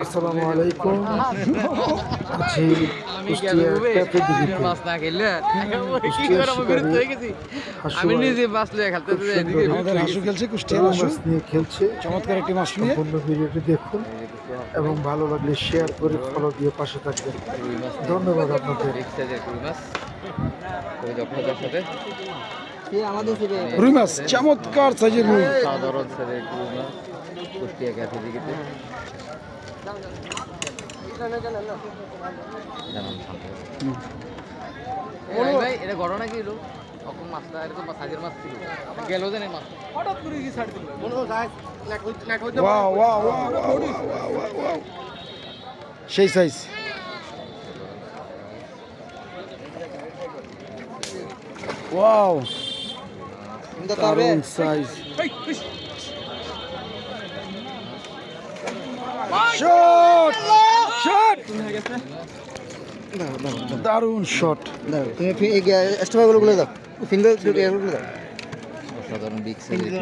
আসসালামু আলাইকুম। আছি কুষ্টিয়ার ক্যাফে দিঘিতে। কুষ্টিয়ার শিকারি আমাদের হাসু খেলছে, কুষ্টিয়ার হাসু মাছ নিয়ে খেলছে। চমৎকার একটি মাছ নিয়ে। সম্পূর্ণ ভিডিওটি দেখুন এবং ভালো লাগলে শেয়ার করে ফলো দিয়ে পাশে থাকবেন। ধন্যবাদ আপনাদের। রুই মাছ, চমৎকার সাইজের রুই। কুষ্টিয়া ক্যাফে দিঘিতে ভাই এটা ঘটনা কি হলো? তখন মাছটা এরকম সাইজের মাছ ছিল, গেল জানে মাছ হঠাৎ করে কি ছাড় দিল। ওয়াও ওয়াও ওয়াও ওয়াও, সেই সাইজ। ওয়াও, দারুণ সাইজ। শট শট, দারুণ শট। অসাধারণ বিগ সাইজের